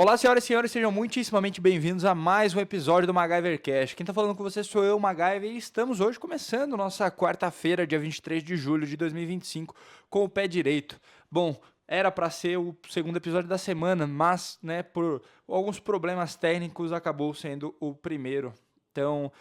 Olá, senhoras e senhores, sejam muitíssimamente bem-vindos a mais um episódio do MacGyvercast. Quem tá falando com você sou eu, MacGyver, e estamos hoje começando nossa quarta-feira, dia 23 de julho de 2025, com o pé direito. Bom, era para ser o segundo episódio da semana, mas, né, por alguns problemas técnicos, acabou sendo o primeiro. Então,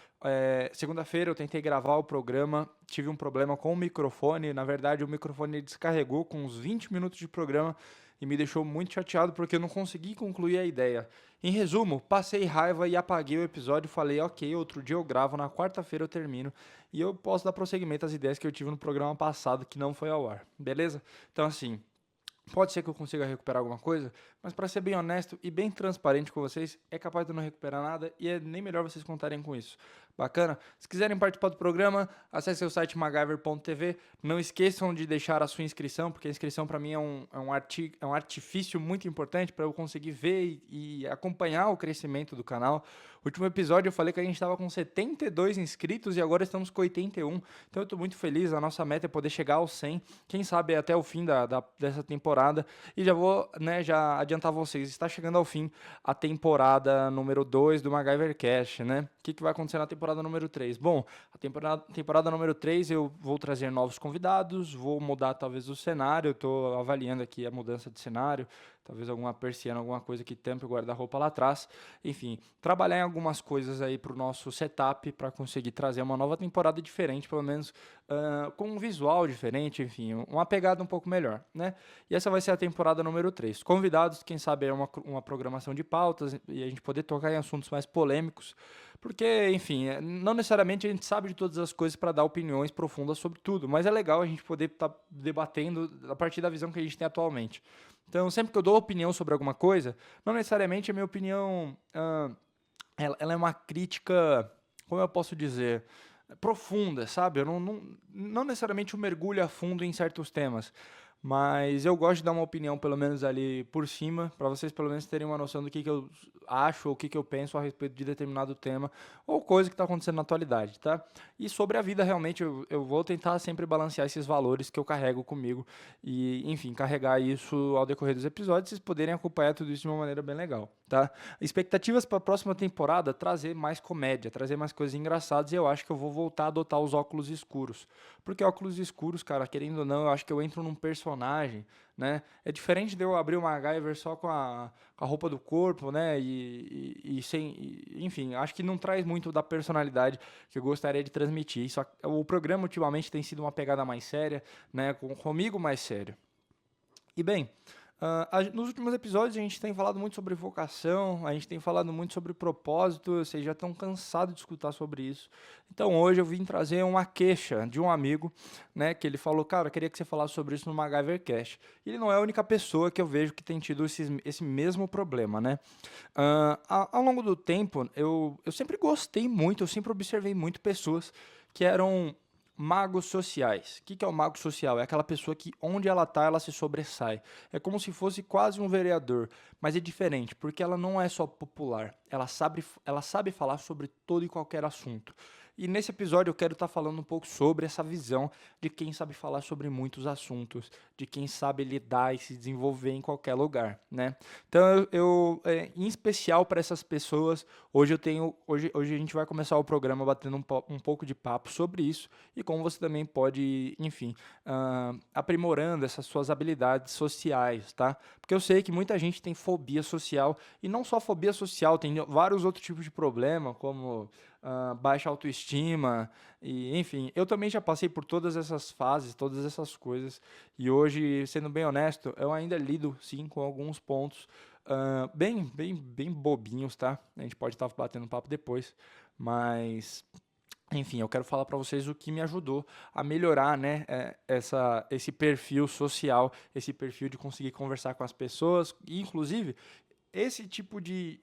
segunda-feira eu tentei gravar o programa, tive um problema com o microfone. Na verdade, o microfone descarregou com uns 20 minutos de programa e me deixou muito chateado porque eu não consegui concluir a ideia. Em resumo, passei raiva e apaguei o episódio. Falei, ok, outro dia eu gravo, na quarta-feira eu termino e eu posso dar prosseguimento às ideias que eu tive no programa passado que não foi ao ar, beleza? Então, assim. Pode ser que eu consiga recuperar alguma coisa, mas para ser bem honesto e bem transparente com vocês, é capaz de eu não recuperar nada e é nem melhor vocês contarem com isso. Bacana? Se quiserem participar do programa, acesse o site MacGyver.tv. Não esqueçam de deixar a sua inscrição, porque a inscrição para mim é um artifício muito importante para eu conseguir ver e acompanhar o crescimento do canal. No último episódio eu falei que a gente estava com 72 inscritos e agora estamos com 81. Então eu estou muito feliz, a nossa meta é poder chegar aos 100, quem sabe até o fim dessa temporada. E já vou, né, já adiantar vocês, está chegando ao fim a temporada número 2 do MacGyvercast, né? O que vai acontecer na temporada número 3? Bom, a temporada número 3 eu vou trazer novos convidados, vou mudar talvez o cenário, eu estou avaliando aqui a mudança de cenário, talvez alguma persiana, alguma coisa que tampe o guarda-roupa lá atrás. Enfim, trabalhar em algumas coisas aí para o nosso setup, para conseguir trazer uma nova temporada diferente, pelo menos com um visual diferente, enfim, uma pegada um pouco melhor, né? E essa vai ser a temporada número 3. Convidados, quem sabe é uma programação de pautas e a gente poder tocar em assuntos mais polêmicos, porque, enfim, não necessariamente a gente sabe de todas as coisas para dar opiniões profundas sobre tudo, mas é legal a gente poder estar debatendo a partir da visão que a gente tem atualmente. Então, sempre que eu dou opinião sobre alguma coisa, não necessariamente a minha opinião ela é uma crítica, como eu posso dizer, profunda, sabe? Eu não necessariamente eu mergulho a fundo em certos temas, mas eu gosto de dar uma opinião, pelo menos ali por cima, para vocês pelo menos terem uma noção do que eu acho ou o que eu penso a respeito de determinado tema ou coisa que está acontecendo na atualidade, tá? E sobre a vida, realmente, eu vou tentar sempre balancear esses valores que eu carrego comigo e, enfim, carregar isso ao decorrer dos episódios, vocês poderem acompanhar tudo isso de uma maneira bem legal, tá? Expectativas para a próxima temporada, trazer mais comédia, trazer mais coisas engraçadas, e eu acho que eu vou voltar a adotar os óculos escuros. Porque óculos escuros, cara, querendo ou não, eu acho que eu entro num personagem, né? É diferente de eu abrir uma MacGyver só com a roupa do corpo, né? E sem. Enfim, acho que não traz muito da personalidade que eu gostaria de transmitir. O programa ultimamente tem sido uma pegada mais séria, né? Comigo mais sério. E bem, nos últimos episódios a gente tem falado muito sobre vocação, a gente tem falado muito sobre propósito, vocês já estão cansados de escutar sobre isso. Então hoje eu vim trazer uma queixa de um amigo, né, que ele falou, cara, eu queria que você falasse sobre isso no MacGyvercast. E ele não é a única pessoa que eu vejo que tem tido esse mesmo problema, né? Ao longo do tempo, eu sempre gostei muito, eu sempre observei muito pessoas que eram magos sociais. O que é o mago social? É aquela pessoa que, onde ela está, ela se sobressai. É como se fosse quase um vereador, mas é diferente, porque ela não é só popular. Ela sabe falar sobre todo e qualquer assunto. E nesse episódio eu quero estar falando um pouco sobre essa visão de quem sabe falar sobre muitos assuntos, de quem sabe lidar e se desenvolver em qualquer lugar, né? Então em especial para essas pessoas, hoje a gente vai começar o programa batendo um pouco de papo sobre isso e como você também pode, enfim, aprimorando essas suas habilidades sociais, tá? Porque eu sei que muita gente tem fobia social, e não só fobia social, tem vários outros tipos de problema, como baixa autoestima, e enfim, eu também já passei por todas essas fases, todas essas coisas, e hoje, sendo bem honesto, eu ainda lido, sim, com alguns pontos bem bobinhos, tá? A gente pode estar batendo papo depois, mas enfim, eu quero falar para vocês o que me ajudou a melhorar, né, esse perfil social, esse perfil de conseguir conversar com as pessoas, e inclusive esse tipo de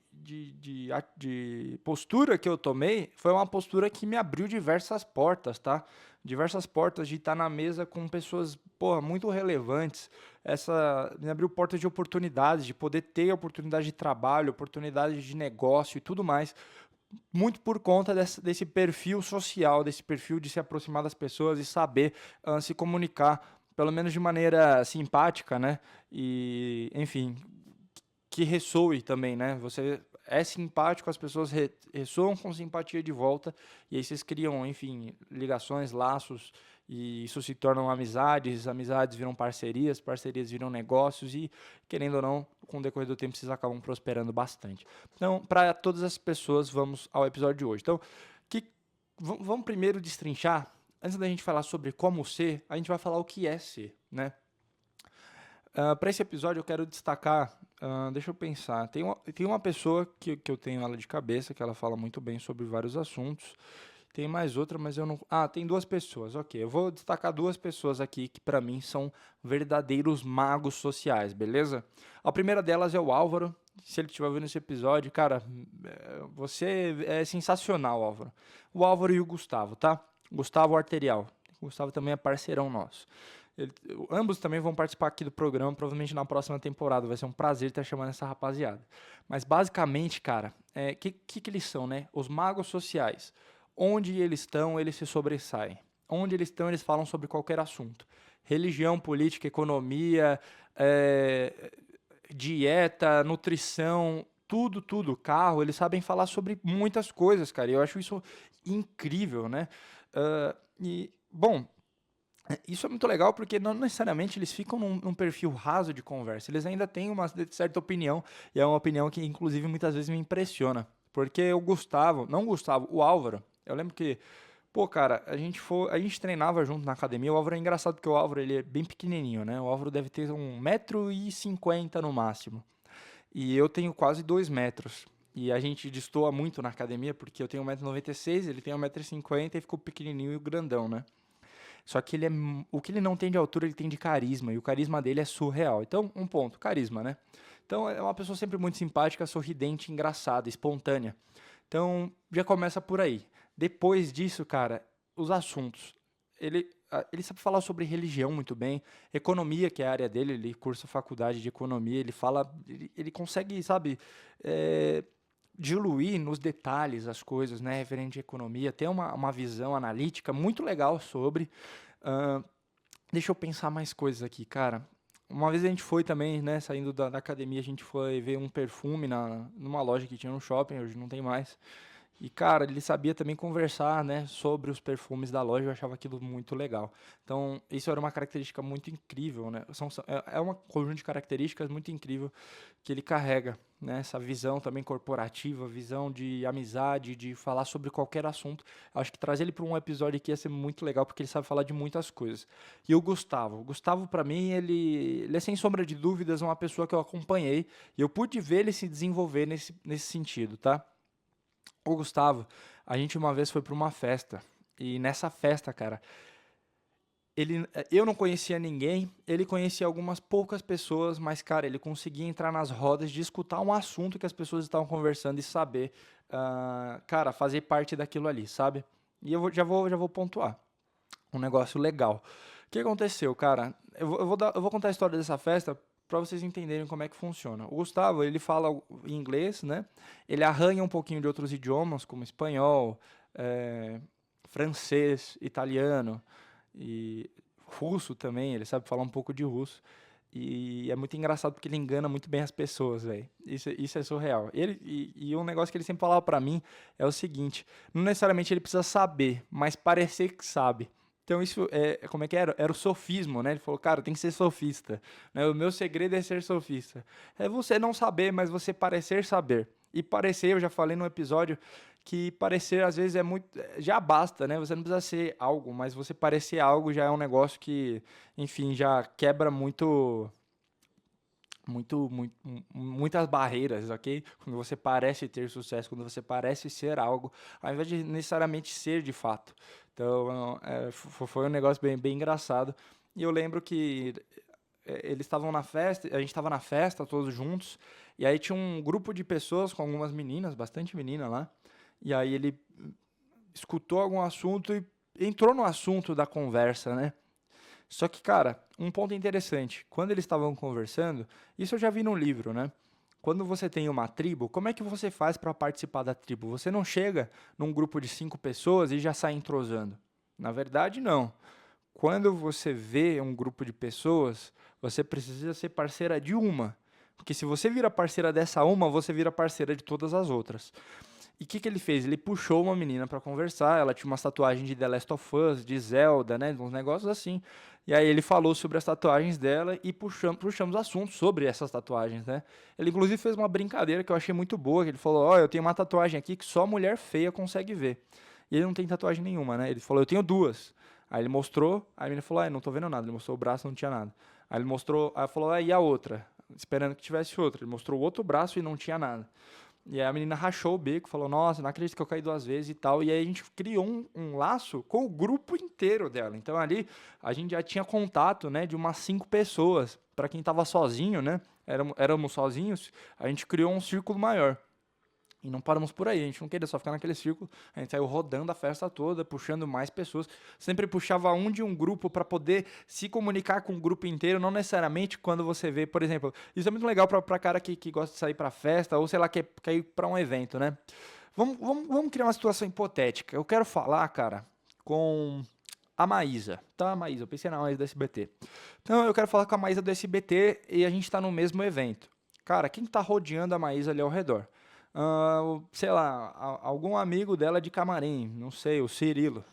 postura que eu tomei foi uma postura que me abriu diversas portas, tá? Diversas portas de estar na mesa com pessoas, porra, muito relevantes. Essa me abriu portas de oportunidades, de poder ter oportunidade de trabalho, oportunidade de negócio e tudo mais, muito por conta desse perfil social, desse perfil de se aproximar das pessoas e saber se comunicar, pelo menos de maneira simpática, né? E, enfim, que ressoe também, né? Você é simpático, as pessoas ressoam com simpatia de volta, e aí vocês criam, enfim, ligações, laços, e isso se tornam amizades, amizades viram parcerias, parcerias viram negócios, e, querendo ou não, com o decorrer do tempo, vocês acabam prosperando bastante. Então, para todas as pessoas, vamos ao episódio de hoje. Então, que, vamos primeiro destrinchar, antes da gente falar sobre como ser, a gente vai falar o que é ser, né? Para esse episódio eu quero destacar, deixa eu pensar, tem uma pessoa que eu tenho ela de cabeça, que ela fala muito bem sobre vários assuntos, tem mais outra, mas eu não... tem duas pessoas, ok, eu vou destacar duas pessoas aqui que para mim são verdadeiros magos sociais, beleza? A primeira delas é o Álvaro, se ele estiver vendo esse episódio, cara, você é sensacional, Álvaro. O Álvaro e o Gustavo, tá? Gustavo Arterial, o Gustavo também é parceirão nosso. Ambos também vão participar aqui do programa, provavelmente na próxima temporada. Vai ser um prazer estar chamando essa rapaziada. Mas basicamente, cara, que eles são, né? Os magos sociais. Onde eles estão, eles se sobressaem. Onde eles estão, eles falam sobre qualquer assunto. Religião, política, economia, dieta, nutrição, tudo. Carro, eles sabem falar sobre muitas coisas, cara. E eu acho isso incrível, né? Bom, isso é muito legal porque não necessariamente eles ficam num perfil raso de conversa. Eles ainda têm uma certa opinião, e é uma opinião que, inclusive, muitas vezes me impressiona. Porque o Álvaro, eu lembro que, pô, cara, a gente treinava junto na academia. O Álvaro é engraçado porque o Álvaro, ele é bem pequenininho, né? O Álvaro deve ter 1,50 m no máximo. E eu tenho quase 2 metros. E a gente destoa muito na academia porque eu tenho 1,96 m, ele tem 1,50 m e ficou pequenininho e grandão, né? Só que o que ele não tem de altura, ele tem de carisma, e o carisma dele é surreal. Então, um ponto, carisma, né? Então, é uma pessoa sempre muito simpática, sorridente, engraçada, espontânea. Então, já começa por aí. Depois disso, cara, os assuntos. Ele sabe falar sobre religião muito bem, economia, que é a área dele, ele cursa faculdade de economia, ele consegue, sabe, diluir nos detalhes as coisas, né, referente à economia, ter uma visão analítica muito legal sobre. Deixa eu pensar mais coisas aqui, cara. Uma vez a gente foi também, né, saindo da academia, a gente foi ver um perfume numa loja que tinha no shopping, hoje não tem mais. E, cara, ele sabia também conversar, né, sobre os perfumes da loja, eu achava aquilo muito legal. Então, isso era uma característica muito incrível, né? É um conjunto de características muito incrível que ele carrega, né? Essa visão também corporativa, visão de amizade, de falar sobre qualquer assunto. Acho que trazer ele para um episódio aqui ia ser muito legal, porque ele sabe falar de muitas coisas. E o Gustavo para mim, ele é sem sombra de dúvidas uma pessoa que eu acompanhei e eu pude ver ele se desenvolver nesse sentido, tá? O Gustavo, a gente uma vez foi para uma festa, e nessa festa, cara, eu não conhecia ninguém, ele conhecia algumas poucas pessoas, mas, cara, ele conseguia entrar nas rodas de escutar um assunto que as pessoas estavam conversando e saber, cara, fazer parte daquilo ali, sabe? E já vou pontuar. Um negócio legal. O que aconteceu, cara? Eu vou contar a história dessa festa para vocês entenderem como é que funciona. O Gustavo, ele fala inglês, né? Ele arranha um pouquinho de outros idiomas, como espanhol, francês, italiano e russo também. Ele sabe falar um pouco de russo. E é muito engraçado porque ele engana muito bem as pessoas, velho. Isso é surreal. E um negócio que ele sempre falava pra mim é o seguinte: não necessariamente ele precisa saber, mas parecer que sabe. Então isso como é que era? Era o sofismo, né? Ele falou, cara, tem que ser sofista, né? O meu segredo é ser sofista. É você não saber, mas você parecer saber. E parecer, eu já falei no episódio, que parecer às vezes é muito, já basta, né? Você não precisa ser algo, mas você parecer algo já é um negócio que, enfim, já quebra muitas barreiras, ok? Quando você parece ter sucesso, quando você parece ser algo, ao invés de necessariamente ser de fato. Então, foi um negócio bem engraçado. E eu lembro que eles estavam na festa, a gente estava na festa todos juntos, e aí tinha um grupo de pessoas com algumas meninas, bastante menina lá, e aí ele escutou algum assunto e entrou no assunto da conversa, né? Só que, cara, um ponto interessante, quando eles estavam conversando, isso eu já vi num livro, né? Quando você tem uma tribo, como é que você faz para participar da tribo? Você não chega num grupo de 5 pessoas e já sai entrosando. Na verdade, não. Quando você vê um grupo de pessoas, você precisa ser parceira de uma. Porque se você vira parceira dessa uma, você vira parceira de todas as outras. E o que ele fez? Ele puxou uma menina pra conversar, ela tinha uma tatuagem de The Last of Us, de Zelda, né, uns negócios assim. E aí ele falou sobre as tatuagens dela e puxamos assuntos sobre essas tatuagens, né. Ele inclusive fez uma brincadeira que eu achei muito boa, que ele falou: "Ó, eu tenho uma tatuagem aqui que só mulher feia consegue ver". E ele não tem tatuagem nenhuma, né, ele falou: "Eu tenho duas". Aí ele mostrou, aí a menina falou: não tô vendo nada". Ele mostrou o braço, não tinha nada. Aí ele mostrou, aí falou: e a outra?". Esperando que tivesse outra. Ele mostrou o outro braço e não tinha nada. E aí a menina rachou o bico, falou: "Nossa, não acredito que eu caí 2 vezes e tal". E aí a gente criou um laço com o grupo inteiro dela. Então ali a gente já tinha contato, né, de umas 5 pessoas. Para quem estava sozinho, né, éramos sozinhos, a gente criou um círculo maior. E não paramos por aí, a gente não queria só ficar naquele círculo, a gente saiu rodando a festa toda, puxando mais pessoas. Sempre puxava um de um grupo para poder se comunicar com o grupo inteiro, não necessariamente quando você vê, por exemplo, isso é muito legal pra cara que gosta de sair pra festa, ou sei lá, quer ir pra um evento, né? Vamos criar uma situação hipotética. Eu quero falar, cara, com a Maísa, tá? A Maísa, eu pensei na Maísa do SBT. Então eu quero falar com a Maísa do SBT e a gente tá no mesmo evento. Cara, quem tá rodeando a Maísa ali ao redor? Sei lá, algum amigo dela de camarim, não sei, o Cirilo.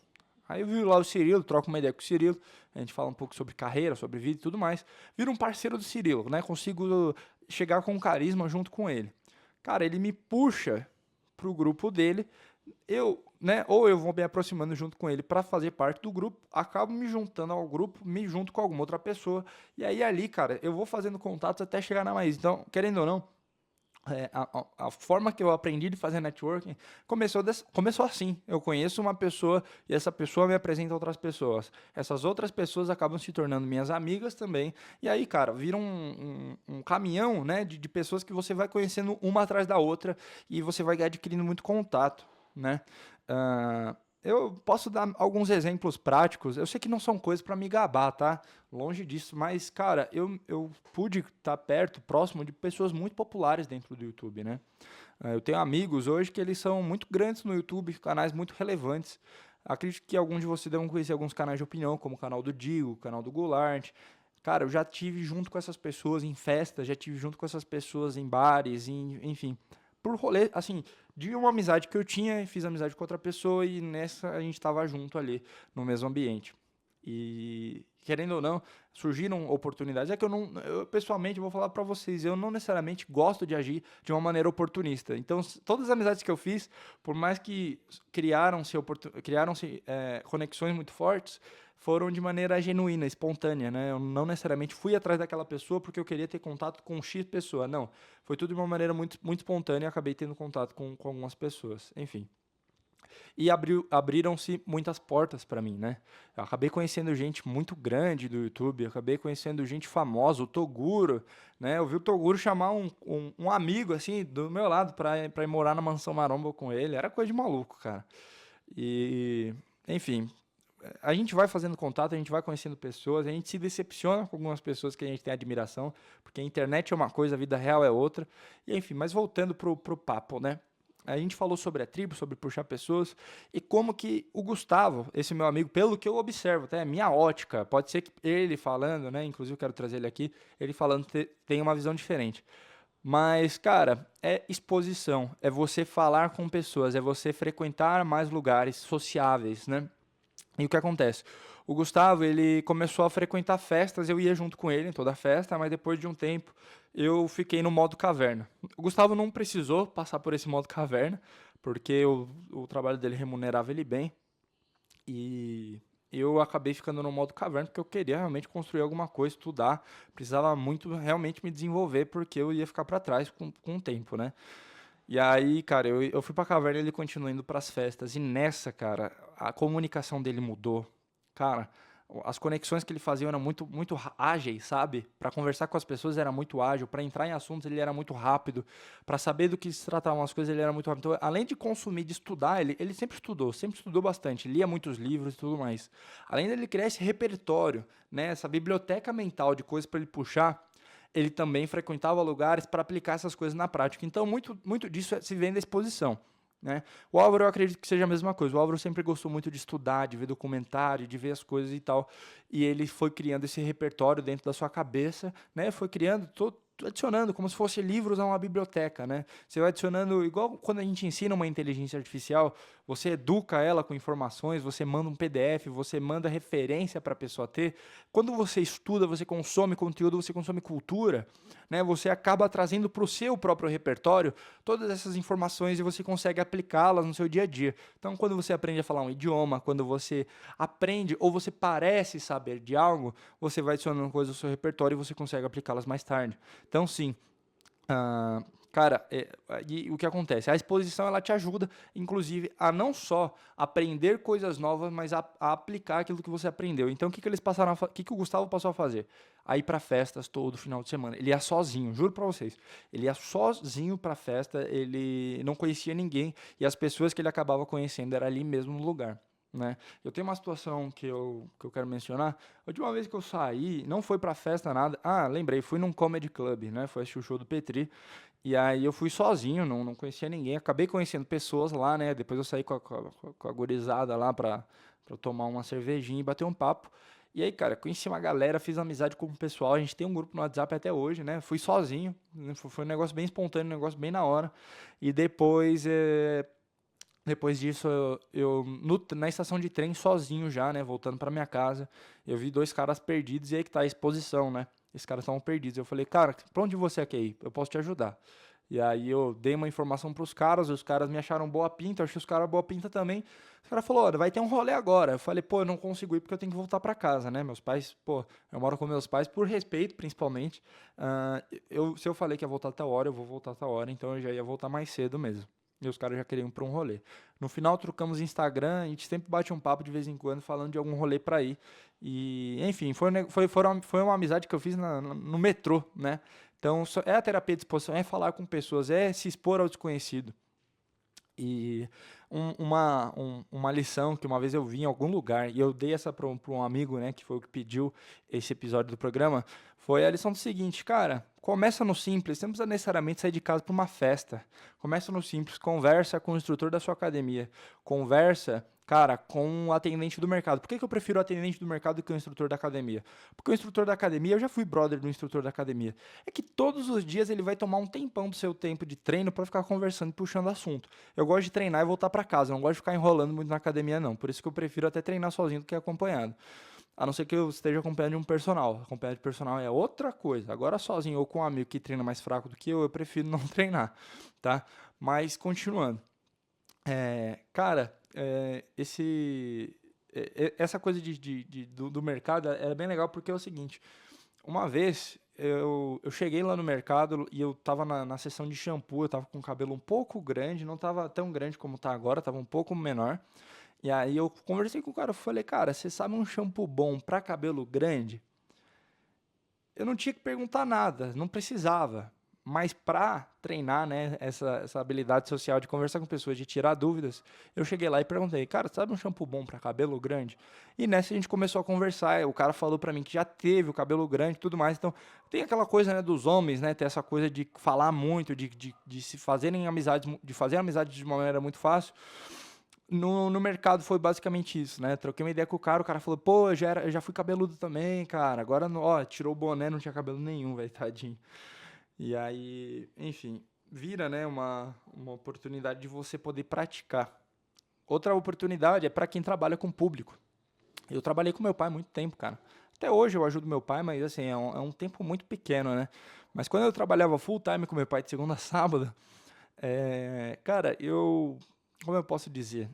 Aí eu vi lá o Cirilo, troco uma ideia com o Cirilo, a gente fala um pouco sobre carreira, sobre vida e tudo mais. Vira um parceiro do Cirilo, né? Consigo chegar com carisma junto com ele. Cara, ele me puxa pro grupo dele, né, ou eu vou me aproximando junto com ele para fazer parte do grupo, acabo me juntando ao grupo, me junto com alguma outra pessoa, e aí ali, cara, eu vou fazendo contatos até chegar na Maísa. Então, querendo ou não, a forma que eu aprendi de fazer networking começou assim. Eu conheço uma pessoa e essa pessoa me apresenta outras pessoas. Essas outras pessoas acabam se tornando minhas amigas também. E aí, cara, vira um caminhão, né, de pessoas que você vai conhecendo uma atrás da outra e você vai adquirindo muito contato, né? Ah, eu posso dar alguns exemplos práticos. Eu sei que não são coisas para me gabar, tá? Longe disso, mas, cara, eu pude estar perto, próximo de pessoas muito populares dentro do YouTube, né? Eu tenho amigos hoje que eles são muito grandes no YouTube, canais muito relevantes. Acredito que alguns de vocês devem conhecer alguns canais de opinião, como o canal do Digo, o canal do Goulart. Cara, eu já tive junto com essas pessoas em festas, já tive junto com essas pessoas em bares, enfim. Por rolê, assim, de uma amizade que eu tinha, fiz amizade com outra pessoa e nessa a gente estava junto ali, no mesmo ambiente. E, querendo ou não, surgiram oportunidades. É que eu pessoalmente vou falar pra vocês, eu não necessariamente gosto de agir de uma maneira oportunista. Então, todas as amizades que eu fiz, por mais que criaram-se conexões muito fortes, foram de maneira genuína, espontânea, né? Eu não necessariamente fui atrás daquela pessoa porque eu queria ter contato com X pessoa, não. Foi tudo de uma maneira muito, muito espontânea e acabei tendo contato com algumas pessoas. Enfim. E abriram-se muitas portas para mim, né? Eu acabei conhecendo gente muito grande do YouTube, eu acabei conhecendo gente famosa, o Toguro, né? Eu vi o Toguro chamar um amigo, assim, do meu lado para ir morar na Mansão Maromba com ele. Era coisa de maluco, cara. E, enfim, a gente vai fazendo contato, a gente vai conhecendo pessoas, a gente se decepciona com algumas pessoas que a gente tem admiração, porque a internet é uma coisa, a vida real é outra. E, enfim, mas voltando pro papo, né? A gente falou sobre a tribo, sobre puxar pessoas e como que o Gustavo, esse meu amigo, pelo que eu observo, até minha ótica, pode ser que ele falando, né? Inclusive eu quero trazer ele aqui, ele falando tem uma visão diferente. Mas, cara, é exposição, é você falar com pessoas, é você frequentar mais lugares sociáveis, né? E o que acontece? O Gustavo, ele começou a frequentar festas, eu ia junto com ele em toda festa, mas depois de um tempo eu fiquei no modo caverna. O Gustavo não precisou passar por esse modo caverna, porque o trabalho dele remunerava ele bem, e eu acabei ficando no modo caverna porque eu queria realmente construir alguma coisa, estudar, precisava muito realmente me desenvolver, porque eu ia ficar para trás com o tempo, né? E aí, cara, eu fui pra caverna e ele continuou indo pras festas. E nessa, cara, a comunicação dele mudou. Cara, as conexões que ele fazia eram muito, muito ágeis, sabe? Pra conversar com as pessoas era muito ágil. Pra entrar em assuntos ele era muito rápido. Pra saber do que se tratavam as coisas ele era muito rápido. Então, além de consumir, de estudar, ele sempre estudou bastante. Lia muitos livros e tudo mais. Além dele criar esse repertório, né? Essa biblioteca mental de coisas pra ele puxar, ele também frequentava lugares para aplicar essas coisas na prática. Então, muito disso se vem da exposição, né? O Álvaro, eu acredito que seja a mesma coisa. O Álvaro sempre gostou muito de estudar, de ver documentário, de ver as coisas e tal. E ele foi criando esse repertório dentro da sua cabeça, né? Foi criando adicionando como se fosse livros a uma biblioteca, né? Você vai adicionando, igual quando a gente ensina uma inteligência artificial, você educa ela com informações, você manda um PDF, você manda referência para a pessoa ter. Quando você estuda, você consome conteúdo, você consome cultura, né? Você acaba trazendo para o seu próprio repertório todas essas informações e você consegue aplicá-las no seu dia a dia. Então, quando você aprende a falar um idioma, quando você aprende ou você parece saber de algo, você vai adicionando coisas ao seu repertório e você consegue aplicá-las mais tarde. Então, sim, ah, cara, e o que acontece? A exposição ela te ajuda, inclusive, a não só aprender coisas novas, mas a aplicar aquilo que você aprendeu. Então, o que, que eles passaram o que, que o Gustavo passou a fazer? A ir para festas todo final de semana. Ele ia sozinho, juro para vocês. Ele ia sozinho para festa, ele não conhecia ninguém e as pessoas que ele acabava conhecendo era ali mesmo no lugar. Né? Eu tenho uma situação que eu quero mencionar. A última vez que eu saí, não foi pra festa nada. Ah, lembrei, fui num comedy club, né? Foi assistir o show do Petri. E aí eu fui sozinho, não conhecia ninguém. Acabei conhecendo pessoas lá, né? Depois eu saí com a gurizada lá pra tomar uma cervejinha e bater um papo. E aí, cara, conheci uma galera, fiz amizade com o pessoal. A gente tem um grupo no WhatsApp até hoje, né? Fui sozinho, né? Foi um negócio bem espontâneo, um negócio bem na hora. E depois disso, na estação de trem, sozinho já, né, voltando pra minha casa, eu vi dois caras perdidos e aí que tá a exposição, né? Esses caras estavam perdidos. Eu falei, cara, pra onde você quer ir? Eu posso te ajudar. E aí eu dei uma informação pros caras, os caras me acharam boa pinta, eu achei os caras boa pinta também. Os caras falaram, olha, vai ter um rolê agora. Eu falei, pô, eu não consigo ir porque eu tenho que voltar pra casa, né? Meus pais, pô, eu moro com meus pais por respeito, principalmente. Se eu falei que ia voltar tal hora, eu vou voltar tal hora, então eu já ia voltar mais cedo mesmo. E os caras já queriam ir pra um rolê. No final, trocamos Instagram, a gente sempre bate um papo de vez em quando, falando de algum rolê pra ir. E, enfim, foi uma amizade que eu fiz no metrô, né? Então, é a terapia de exposição, é falar com pessoas, é se expor ao desconhecido. E uma lição que uma vez eu vi em algum lugar, e eu dei essa para um amigo, né, que foi o que pediu esse episódio do programa, foi a lição do seguinte, cara, começa no simples, você não precisa necessariamente sair de casa para uma festa. Começa no simples, conversa com o instrutor da sua academia, conversa, cara, com o atendente do mercado. Por que que eu prefiro o atendente do mercado do que o instrutor da academia? Porque o instrutor da academia, eu já fui brother do instrutor da academia, é que todos os dias ele vai tomar um tempão do seu tempo de treino para ficar conversando e puxando assunto. Eu gosto de treinar e voltar para casa, eu não gosto de ficar enrolando muito na academia não, por isso que eu prefiro até treinar sozinho do que acompanhado. A não ser que eu esteja acompanhado de um personal. Acompanhado de personal é outra coisa. Agora sozinho ou com um amigo que treina mais fraco do que eu prefiro não treinar, tá? Mas continuando. Cara, essa coisa do mercado é bem legal porque é o seguinte. Uma vez eu cheguei lá no mercado e eu tava na seção de shampoo, eu tava com o cabelo um pouco grande, não tava tão grande como tá agora, tava um pouco menor. E aí eu conversei com o cara, eu falei, cara, você sabe um shampoo bom pra cabelo grande? Eu não tinha que perguntar nada, não precisava. Mas pra treinar, né, essa habilidade social de conversar com pessoas, de tirar dúvidas, eu cheguei lá e perguntei, cara, sabe um shampoo bom pra cabelo grande? E nessa a gente começou a conversar, o cara falou pra mim que já teve o cabelo grande e tudo mais, então tem aquela coisa, né, dos homens, né, ter essa coisa de falar muito, de se fazerem amizades, de fazer amizades de uma maneira muito fácil. No mercado foi basicamente isso, né? Troquei uma ideia com o cara falou, pô, eu já fui cabeludo também, cara. Agora, ó, tirou o boné, não tinha cabelo nenhum, velho, tadinho. E aí, enfim, vira, né, uma oportunidade de você poder praticar. Outra oportunidade é para quem trabalha com público. Eu trabalhei com meu pai há muito tempo, cara. Até hoje eu ajudo meu pai, mas assim, é um tempo muito pequeno, né? Mas quando eu trabalhava full time com meu pai de segunda a sábado, cara, como eu posso dizer?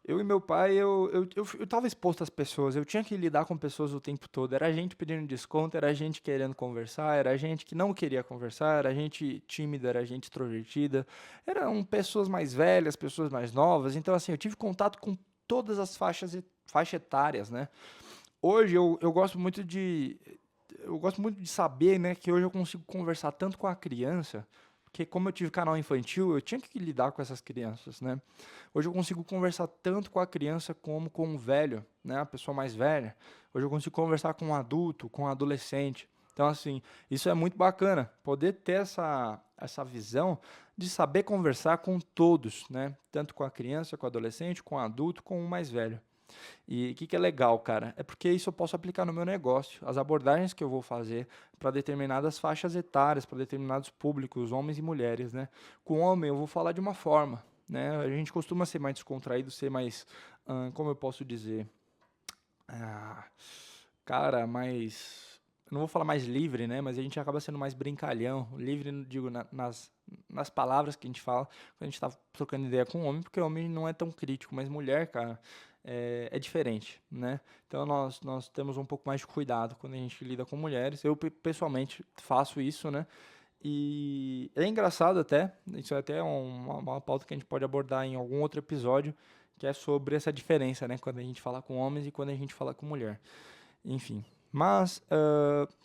Eu e meu pai, eu estava exposto às pessoas, eu tinha que lidar com pessoas o tempo todo. Era gente pedindo desconto, era gente querendo conversar, era gente que não queria conversar, era gente tímida, era gente extrovertida. Eram pessoas mais velhas, pessoas mais novas. Então, assim, eu tive contato com todas as faixas etárias, né? Hoje eu gosto muito de saber, né, que hoje eu consigo conversar tanto com a criança, porque como eu tive canal infantil, eu tinha que lidar com essas crianças, né? Hoje eu consigo conversar tanto com a criança como com o velho, né, a pessoa mais velha. Hoje eu consigo conversar com um adulto, com um adolescente. Então, assim, isso é muito bacana, poder ter essa visão de saber conversar com todos, né? Tanto com a criança, com o adolescente, com o adulto, com o mais velho. E o que é legal, cara? É porque isso eu posso aplicar no meu negócio. As abordagens que eu vou fazer para determinadas faixas etárias, para determinados públicos, homens e mulheres, né? Com homem eu vou falar de uma forma, né? A gente costuma ser mais descontraído, ser mais, como eu posso dizer? Ah, cara, mais. Eu não vou falar mais livre, né? Mas a gente acaba sendo mais brincalhão. Livre, digo, nas palavras que a gente fala quando a gente tá trocando ideia com homem, porque homem não é tão crítico, mas mulher, cara, é diferente, né? Então nós temos um pouco mais de cuidado quando a gente lida com mulheres. Eu, pessoalmente, faço isso, né? E é engraçado até, isso é até uma pauta que a gente pode abordar em algum outro episódio, que é sobre essa diferença, né? Quando a gente fala com homens e quando a gente fala com mulher. Enfim. Mas,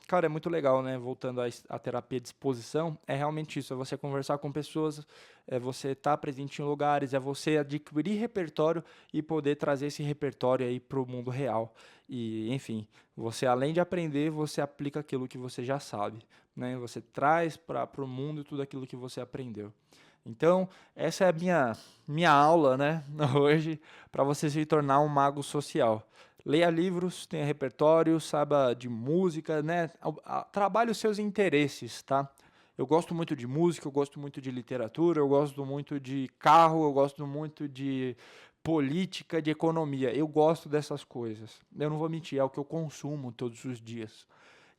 cara, é muito legal, né? Voltando à terapia de exposição, é realmente isso, é você conversar com pessoas, é você estar presente em lugares, é você adquirir repertório e poder trazer esse repertório aí para o mundo real. E, enfim, você além de aprender, você aplica aquilo que você já sabe, né? Você traz para o mundo tudo aquilo que você aprendeu. Então, essa é a minha aula, né, hoje, para você se tornar um mago social. Leia livros, tenha repertório, saiba de música, né? Trabalhe os seus interesses, tá? Eu gosto muito de música, eu gosto muito de literatura, eu gosto muito de carro, eu gosto muito de política, de economia. Eu gosto dessas coisas. Eu não vou mentir, é o que eu consumo todos os dias.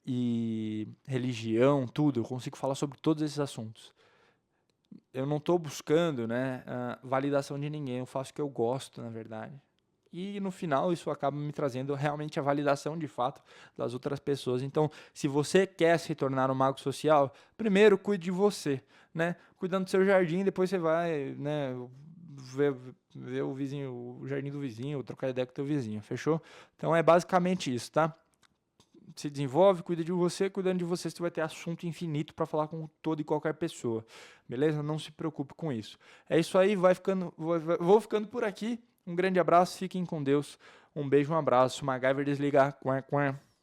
E religião, tudo, eu consigo falar sobre todos esses assuntos. Eu não estou buscando, né, a validação de ninguém, eu faço o que eu gosto, na verdade. E no final isso acaba me trazendo realmente a validação de fato das outras pessoas. Então, se você quer se tornar um mago social, primeiro cuide de você, né? Cuidando do seu jardim, depois você vai, né, ver o vizinho, o jardim do vizinho, trocar ideia com o teu vizinho, fechou? Então é basicamente isso, tá? Se desenvolve, cuida de você, cuidando de você, você vai ter assunto infinito para falar com toda e qualquer pessoa, beleza? Não se preocupe com isso. É isso aí, vou ficando por aqui. Um grande abraço, fiquem com Deus. Um beijo, um abraço. MacGyver desligar. Quam, quam.